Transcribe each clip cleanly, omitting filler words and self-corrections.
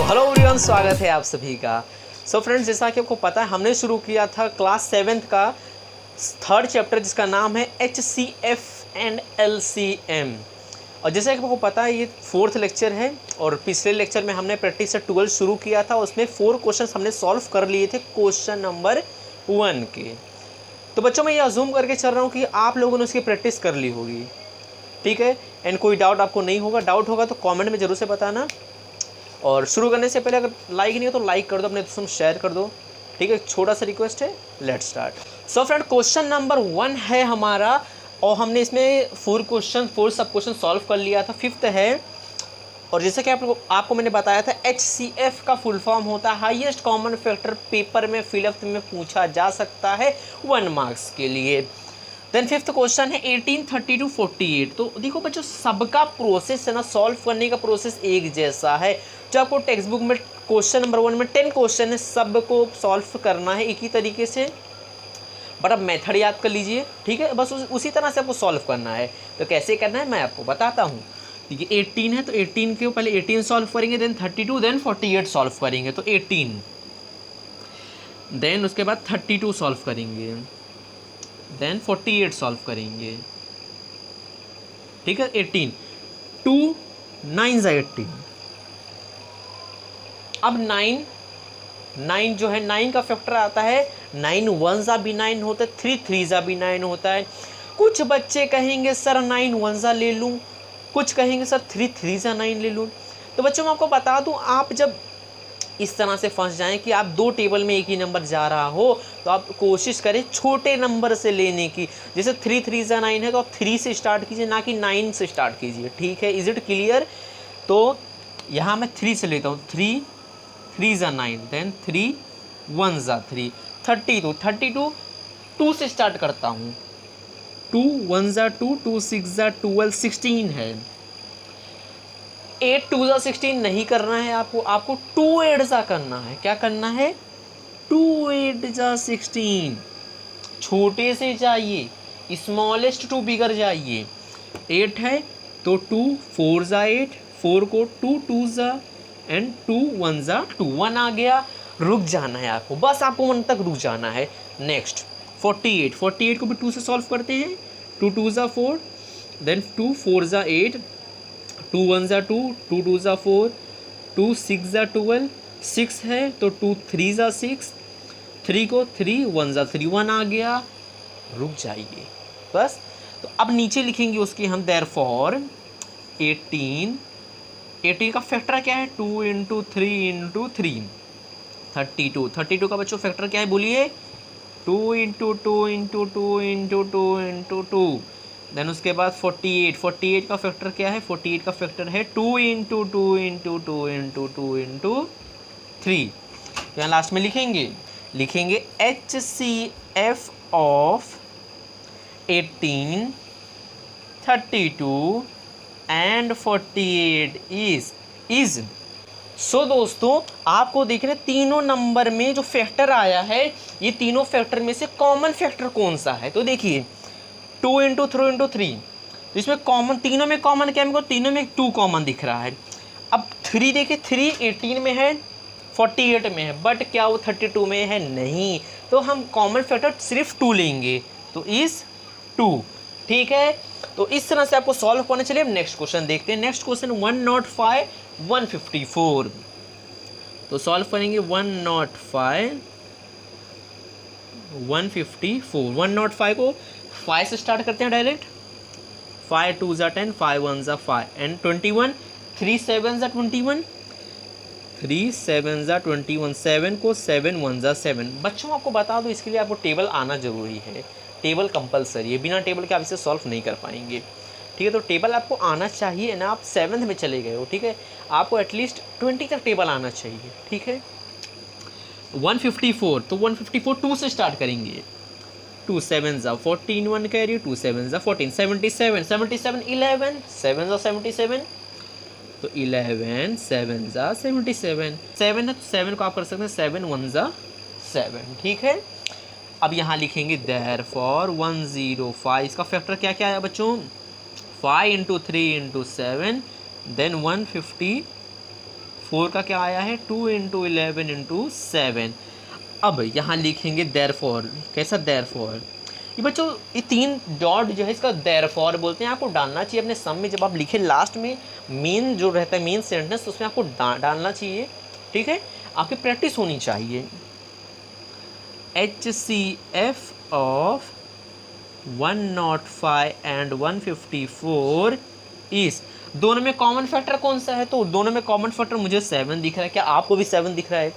Hello everyone, स्वागत है आप सभी का। सो फ्रेंड्स, जैसा कि आपको पता है हमने शुरू किया था क्लास 7th का 3rd चैप्टर जिसका नाम है HCF एंड LCM। और जैसा कि आपको पता है ये 4th लेक्चर है और पिछले लेक्चर में हमने प्रैक्टिस से 12 शुरू किया था। उसमें 4 क्वेश्चन हमने सॉल्व कर लिए थे क्वेश्चन नंबर 1 के। तो बच्चों मैं ये अज्यूम करके चल रहा हूँ कि आप लोगों ने उसकी प्रैक्टिस कर ली होगी, ठीक है। एंड कोई डाउट आपको नहीं होगा, डाउट होगा तो कमेंट में ज़रूर से बताना। और शुरू करने से पहले अगर लाइक नहीं हो तो लाइक कर दो, अपने दोस्तों में शेयर कर दो, ठीक है। छोटा सा रिक्वेस्ट है, let's start. So friend, question number 1 है हमारा और हमने इसमें 4 सब क्वेश्चन सॉल्व कर लिया था। 5th है और जैसे कि आपको मैंने बताया था HCF का फुल फॉर्म होता है हाईएस्ट कॉमन फैक्टर। पेपर में फिलअप में पूछा जा सकता है 1 मार्क्स के लिए। देन 5th क्वेश्चन है 1830 to 48। तो देखो बच्चों, सबका प्रोसेस है ना, सॉल्व करने का प्रोसेस एक जैसा है। जो आपको टेक्स्ट बुक में क्वेश्चन नंबर 1 में 10 क्वेश्चन है, सबको सॉल्व करना है एक ही तरीके से। बट अब मेथड याद कर लीजिए, ठीक है। बस उसी तरह से आपको सॉल्व करना है। तो कैसे करना है मैं आपको बताता हूँ। देखिए 18 है तो 18 के पहले 18 सॉल्व करेंगे, देन 32, देन 48 सॉल्व करेंगे। तो 18, देन उसके बाद 32 सॉल्व करेंगे, देन 48 सॉल्व करेंगे, ठीक है। 18 2 9 ज़ा 18। अब 9 जो है 9 का फैक्टर आता है 9 1 ज़ा भी 9 होता है, 3 3 ज़ा भी 9 होता है। कुछ बच्चे कहेंगे सर 9 1 ज़ा ले लूँ, कुछ कहेंगे सर 3 3 ज़ा 9 ले लूँ। तो बच्चों मैं आपको बता दूँ, आप जब इस तरह से फंस जाएं कि आप 2 टेबल में एक ही नंबर जा रहा हो तो आप कोशिश करें छोटे नंबर से लेने की। जैसे 3 3 ज़ा 9 है तो आप 3 से स्टार्ट कीजिए, ना कि 9 से स्टार्ट कीजिए, ठीक है। Is it clear? तो यहाँ मैं 3 से लेता हूँ, 3 3 ज़ा 9, देन 3 1 ज़ा 3, 32 2 से स्टार्ट करता हूँ, 2 1 ज़ा 2, 2 6 ज़ा 12, 16 है। 8 2 ज़ा 16 नहीं करना है आपको 2 8 ज़ा करना है। क्या करना है? 2 8 ज़ा 16। छोटे से जाइए, स्मॉलेस्ट टू बिगर जाइए। 8 है तो 2 4 ज़ा 8, 4 को 2 2 ज़ा एंड 2 1 ज़ा 2, 1 आ गया। रुक जाना है आपको, बस आपको 1 तक रुक जाना है। नेक्स्ट 48 को भी 2 से सॉल्व करते हैं, 2 2 ज़ा 4, देन 2 4 ज़ा 8, 2 1 ज़ा 2, 2 2 ज़ा 4, 2 6 ज़ा 12, 6 है तो 2 3 ज़ा 6, 3 को 3 1 ज़ा 3, 1 आ गया। रुक जाइए बस। तो अब नीचे लिखेंगे उसके हम देयरफॉर 18 का फैक्टर क्या है? 2 × 3 × 3 32 का बच्चों फैक्टर क्या है बोलिए? 2 × 2 × 2 × 2 × 2। देन उसके बाद 48 का फैक्टर क्या है? 48 का फैक्टर है 2 × 2 × 2 × 2 × 3। यहाँ लास्ट में लिखेंगे HCF ऑफ 18 32 एंड 48 इज। सो दोस्तों, आपको देख रहे तीनों नंबर में जो फैक्टर आया है, ये तीनों फैक्टर में से कॉमन फैक्टर कौन सा है? तो देखिए 2 × 3 × 3, तो इसमें कॉमन, तीनों में कॉमन क्या है? तीनों में 2 कॉमन दिख रहा है। अब 3 देखिए, 3 18 में है, 48 में है, बट क्या वो 32 में है? नहीं। तो हम कॉमन फैक्टर सिर्फ 2 लेंगे, तो इस 2, ठीक है। तो इस तरह से आपको सॉल्व करना। चलिए अब नेक्स्ट क्वेश्चन देखते हैं। Next question 105 154। तो सॉल्व करेंगे 105 154। 105 को 5 से स्टार्ट करते हैं डायरेक्ट। 5 2 ज़ा 10, 5 1 ज़ा 5 एंड 21, 3 7 ज़ा 21, 3 7 ज़ा 21, 7 को 7 1 ज़ा 7। बच्चों आपको बता दो, इसके लिए आपको टेबल आना जरूरी है। टेबल कंपलसरी है, बिना टेबल के आप इसे सॉल्व नहीं कर पाएंगे, ठीक है। तो टेबल आपको आना चाहिए ना। आप 7th में चले गए हो, ठीक है। आपको एटलीस्ट 20 तक टेबल आना चाहिए, ठीक है। 154, तो 154 2 से स्टार्ट करेंगे। 2 7 ज़ा 14, 1 कैरी, 2 7 ज़ा 14, 77 11 7 ज़ा 77, तो 11 7 ज़ा 77, 7 है तो 7 को आप कर सकते हैं 7 1 ज़ा 7, ठीक है। अब यहाँ लिखेंगे देयरफॉर 105, इसका फैक्टर क्या क्या है बच्चों? 5 × 3 × 7, देन 155 4 का क्या आया है 2 इंटू 11 इंटू 7। अब यहाँ लिखेंगे देयरफॉर। कैसा देयरफॉर? ये बच्चों ये 3 डॉट जो है इसका देयरफॉर बोलते हैं। आपको डालना चाहिए अपने सम में, जब आप लिखे लास्ट में मेन जो रहता है मेन सेंटेंस उसमें आपको डालना चाहिए। ठीक है, आपकी प्रैक्टिस होनी चाहिए। HCF ऑफ 105 एंड 154 इज, दोनों में कॉमन फैक्टर कौन सा है? तो दोनों में कॉमन फैक्टर मुझे 7 दिख रहा है। क्या आपको भी 7 दिख रहा है?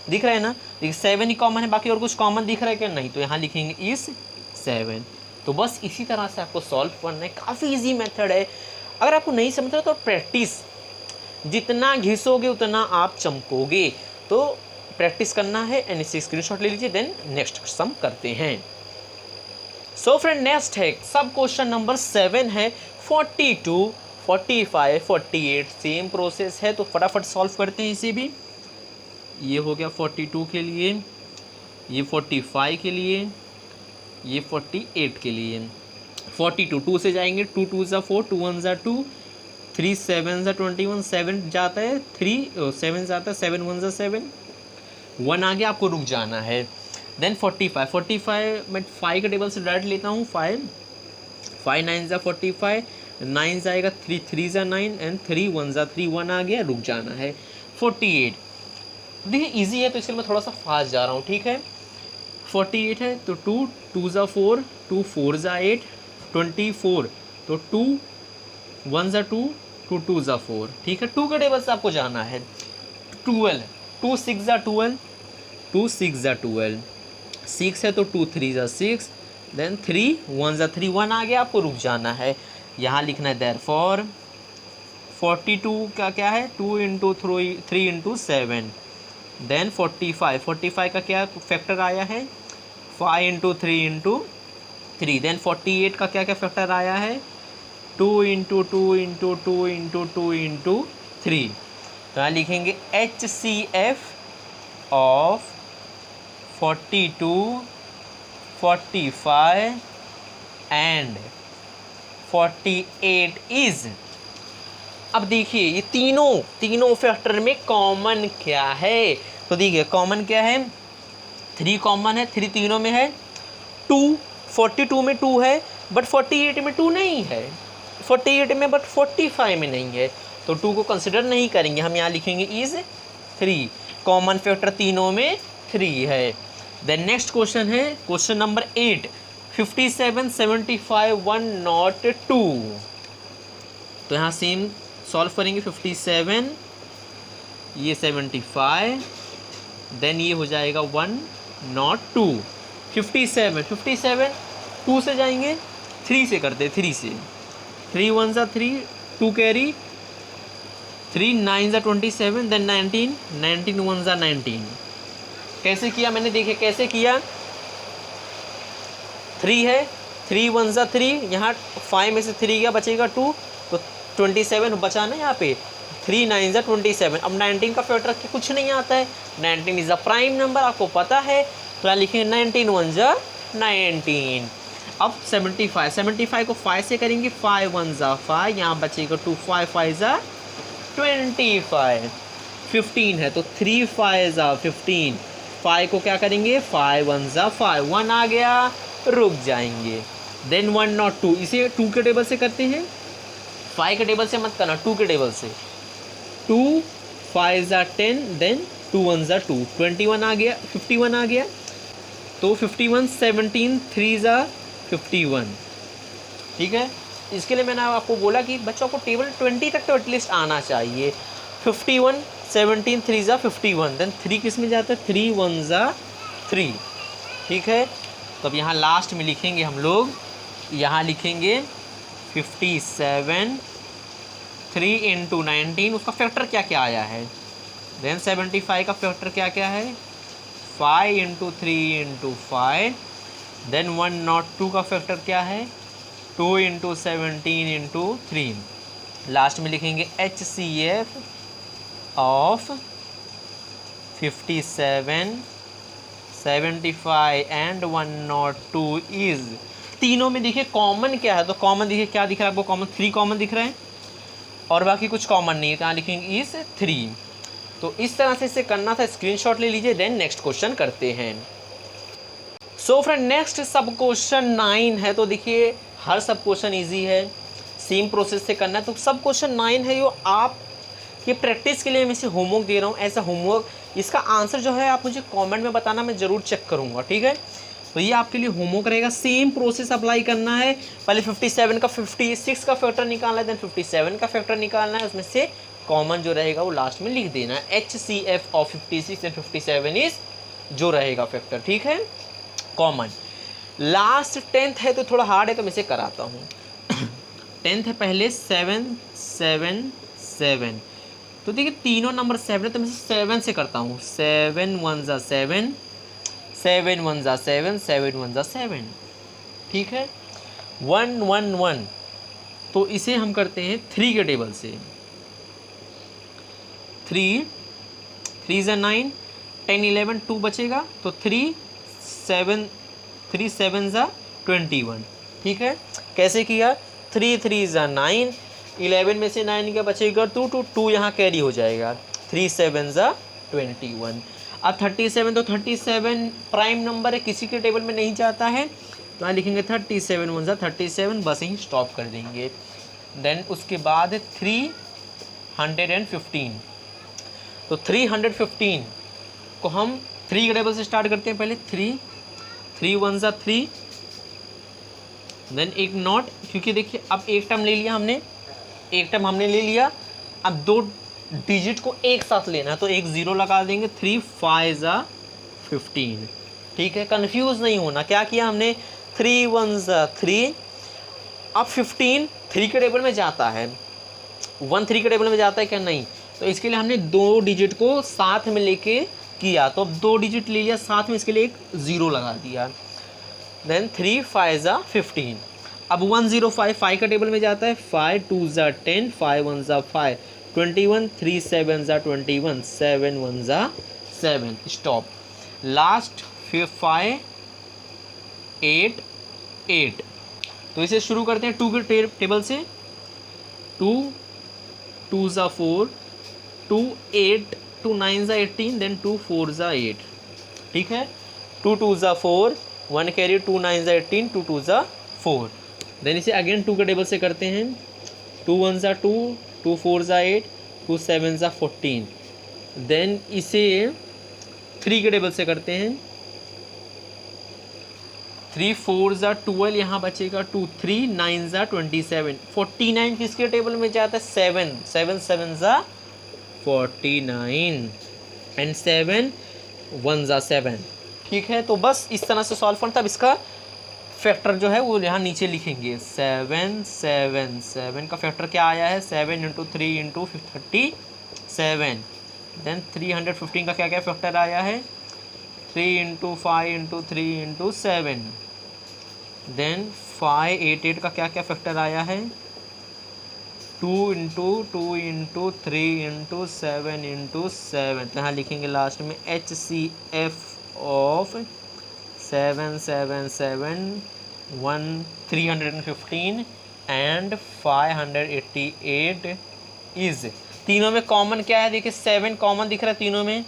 दिख रहा है ना? देखिए 7 ही कॉमन है, बाकी और कुछ कॉमन दिख रहा है क्या? नहीं। तो यहाँ लिखेंगे इस 7। तो बस इसी तरह से आपको सॉल्व करना है। काफ़ी इजी मेथड है। अगर आपको नहीं समझ रहा तो प्रैक्टिस, जितना घिसोगे उतना आप चमकोगे। तो प्रैक्टिस करना है एंड इससे स्क्रीनशॉट ले लीजिए। देन नेक्स्ट सम करते हैं। सो फ्रेंड नेक्स्ट है सब क्वेश्चन नंबर 7 है 42, 45, 48 सेम प्रोसेस है। तो फटाफट सॉल्व करते हैं इसे भी। ये हो गया 42 के लिए, ये 45 के लिए, ये 48 के लिए। 42 2 से जाएंगे, 2 2 ज़ा 4, 2 1 ज़ा 2, 3 7 ज़ा 21, 7 जाता है 3, 7 जाता है 7 1 ज़ा 7, 1 आगे आपको रुक जाना है। देन 45, 45 मैं 5 के टेबल से डायरेक्ट लेता हूँ। 5 5 9 ज़ा 45, 9 जाएगा 3 3 ज़ा 9 एंड 3 1 ज़ा 3, 1 आ गया, रुक जाना है। 48 देखिए इजी है तो इसके लिए मैं थोड़ा सा फास्ट जा रहा हूँ। ठीक है, 48 है तो 2 2 ज़ा 4, 2 4 ज़ा 8, 24 तो 2 1 ज़ा 2, 2 2 ज़ा 4। ठीक है, 2 के टेबल से आपको जाना है। 12 2 6 ज़ा 12, 2 6 ज़ा 12, 6 है तो 2 3 ज़ा 6, देन 3 1 ज़ा 3, 1 आ गया, आपको रुक जाना है। यहाँ लिखना है देयरफॉर 42 का क्या है 2 इंटू 3 इंटू 7। देन 45 का क्या फैक्टर आया है 5 इंटू 3 इंटू 3। देन 48 का क्या क्या फैक्टर आया है 2 इंटू 2 इंटू 2 इंटू 2 इंटू 3। तो यहाँ लिखेंगे HCF ऑफ 42, 45 एंड 48 इज। अब देखिए ये तीनों फैक्टर में कॉमन क्या है? तो देखिए कॉमन क्या है 3 कॉमन है, 3 तीनों में है। 2 42 में 2 है बट 48 में 2 नहीं है, 48 में बट 45 में नहीं है, तो 2 को कंसिडर नहीं करेंगे। हम यहाँ लिखेंगे इज 3। कॉमन फैक्टर तीनों में 3 है। देन नेक्स्ट क्वेश्चन है क्वेश्चन नंबर 8 57 75 102। तो यहाँ सेम सॉल्व करेंगे 57 ये 75 देन ये हो जाएगा 102। 57 2 से जाएंगे 3 से करते 3 से 3 1 ज़ा 3 2 कैरी 3 9 ज़ा 27 देन 19 1 ज़ा 19। कैसे किया मैंने देखिए कैसे किया 3 है 3 1 ज़ा 3 यहाँ 5 में से 3 गया बचेगा 2 तो 27 बचा ना यहाँ पे 3 9 ज़ा 27। अब 19 का फैक्टर कुछ नहीं आता है, 19 इज़ अ प्राइम नंबर आपको पता है, तो यहाँ लिखेंगे 19 1 ज़ा 19। अब 75 को 5 से करेंगे 5 1 ज़ा 5 यहाँ बचेगा 2 5 5 ज़ा 25। 15 है तो 3 5 ज़ा 15, 5 को क्या करेंगे 5 1 ज़ा 5, 1 आ गया, रुक जाएंगे। देन 102 इसे 2 के टेबल से करते हैं, 5 के टेबल से मत करना 2 के टेबल से। 2 5 ज़ा 10 देन 2 1 ज़ा 2, 21 आ गया, 51 आ गया, तो 51 17 3 ज़ा 51। ठीक है, इसके लिए मैंने आपको बोला कि बच्चों को टेबल 20 तक तो एटलीस्ट आना चाहिए। 51 17 3 ज़ा 51 देन 3 किस में जाता है 3 1 ज़ा 3। ठीक है, तो अब यहाँ लास्ट में लिखेंगे हम लोग, यहाँ लिखेंगे 57 3 इंटू 19 उसका फैक्टर क्या क्या आया है। देन 75 का फैक्टर क्या क्या है 5 इंटू 3 इंटू 5। देन 102 का फैक्टर क्या है 2 इंटू 17 इंटू 3। लास्ट में लिखेंगे HCF ऑफ 57 75 एंड 102 इज। तीनों में देखिए कॉमन क्या है, तो कॉमन देखिए क्या दिख रहा है आपको, कॉमन 3 कॉमन दिख रहा है और बाकी कुछ कॉमन नहीं है, तो यहाँ लिखेंगे इज 3। तो इस तरह से इसे करना था, स्क्रीनशॉट ले लीजिए। देन नेक्स्ट क्वेश्चन करते हैं। सो फ्रेंड नेक्स्ट सब क्वेश्चन 9 है। तो देखिए हर सब क्वेश्चन ईजी है, सेम प्रोसेस से करना है। तो सब क्वेश्चन 9 है, यो आप ये प्रैक्टिस के लिए मैं इसे होमवर्क दे रहा हूँ, ऐसा होमवर्क। इसका आंसर जो है आप मुझे कमेंट में बताना, मैं ज़रूर चेक करूँगा, ठीक है। तो ये आपके लिए होमवर्क रहेगा, सेम प्रोसेस अप्लाई करना है। पहले 57 का 56 का फैक्टर निकालना है, देन 57 का फैक्टर निकालना है, उसमें से कॉमन जो रहेगा वो लास्ट में लिख देना है। HCF ऑफ 56 एंड 57 इज जो रहेगा फैक्टर, ठीक है, कॉमन। लास्ट 10th है तो थोड़ा हार्ड है, तो मैं इसे कराता हूँ। 10th है पहले 7 7 7। तो देखिए तीनों नंबर 7 है, तो मैं 7 से करता हूँ। 7 1 ज़ा 7, 7 1 ज़ा 7, 7 1 ज़ा 7, ठीक है। 1 1 1, तो इसे हम करते हैं 3 के टेबल से। 3 3 ज़ा 9, 10 11 2 बचेगा, तो 3 7 ज़ा 21, ठीक है। कैसे किया? 3 3 ज़ा 9, 11 में से 9 का बचेगा 2 2 2 यहाँ कैरी हो जाएगा। 3 7 ज़ा 21। अब 37, तो 37 प्राइम नंबर है, किसी के टेबल में नहीं जाता है, तो यहाँ लिखेंगे 37 1 ज़ा 37, बस यहीं स्टॉप कर देंगे। देन उसके बाद 315, तो 315 को हम 3 के टेबल से स्टार्ट करते हैं। पहले 3 3 1 ज़ा 3, देन एक नॉट, क्योंकि देखिए अब एक टर्म ले लिया हमने, एक टर्म हमने ले लिया। अब 2 डिजिट को एक साथ लेना है, तो एक 0 लगा देंगे। 3 5 ज़ा 15, ठीक है। कंफ्यूज नहीं होना, क्या किया हमने? 3 1 ज़ा 3। अब 15 3 के टेबल में जाता है, 1 3 के टेबल में जाता है क्या? नहीं। तो इसके लिए हमने 2 डिजिट को साथ में लेके किया, तो अब 2 डिजिट ले लिया साथ में, इसके लिए एक 0 लगा दिया। देन 3 5 ज़ा 15। अब 105 5 का टेबल में जाता है, 5 2 ज़ा 10, 5 1 ज़ा 5 21, 3 7 ज़ा 21, 7 1 ज़ा 7, स्टॉप। लास्ट 5 8 8। तो इसे शुरू करते हैं 2 के टेबल से। 2 2 ज़ा 4, 2 8, 2 9 ज़ा 18, देन 2 4 ज़ा 8, ठीक है। 2 2 ज़ा 4, 1 कैरी, 2 9 ज़ा 18, 2 2 ज़ा 4। देन इसे अगेन 2 के टेबल से करते हैं। 2 1 ज़ा 2, 2 4 ज़ा 8, 2 7 ज़ा 14। देन इसे 3 के टेबल से करते हैं। 3 4 ज़ा 12, यहाँ बचेगा 2 3, 9 ज़ा 27। 49 किसके टेबल में जाता है? 7 7 7 ज़ा 49, एंड 7 1 ज़ा 7, ठीक है। तो बस इस तरह से सॉल्व करना। तब इसका फैक्टर जो है वो यहाँ नीचे लिखेंगे। 7 7 7 का फैक्टर क्या आया है? 7 × 3 × 37। देन 315 का क्या क्या फैक्टर आया है? 3 × 5 × 3 × 7। देन 588 का क्या क्या फैक्टर आया है? 2 × 2 × 3 × 7 × 7। यहाँ लिखेंगे लास्ट में HCF ऑफ 7 7 7 1 315 एंड 588 इज। तीनों में कॉमन क्या है? देखिए 7 कॉमन दिख रहा है तीनों में,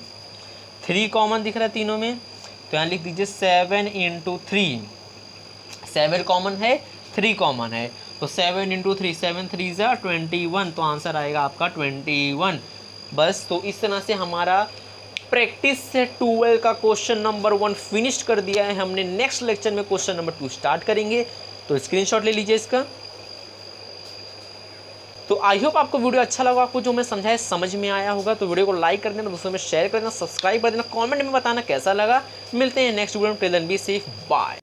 3 कॉमन दिख रहा है तीनों में, तो यहाँ लिख दीजिए 7 × 3। 7 कॉमन है, 3 कॉमन है, तो 7 × 3, 7 3 ज़ा 21, तो आंसर आएगा आपका 21। बस तो इस तरह से हमारा प्रैक्टिस से 12 का क्वेश्चन नंबर 1 फिनिश कर दिया है हमने। नेक्स्ट लेक्चर में क्वेश्चन नंबर 2 स्टार्ट करेंगे, तो स्क्रीनशॉट ले लीजिए इसका। तो आई होप आपको वीडियो अच्छा लगा, आपको जो मैं समझाया समझ में आया होगा। तो वीडियो को लाइक कर देना, दोस्तों में शेयर कर देना, सब्सक्राइब कर देना, कमेंट में बताना कैसा लगा। मिलते हैं नेक्स्ट वीडियो में, till then be safe, bye.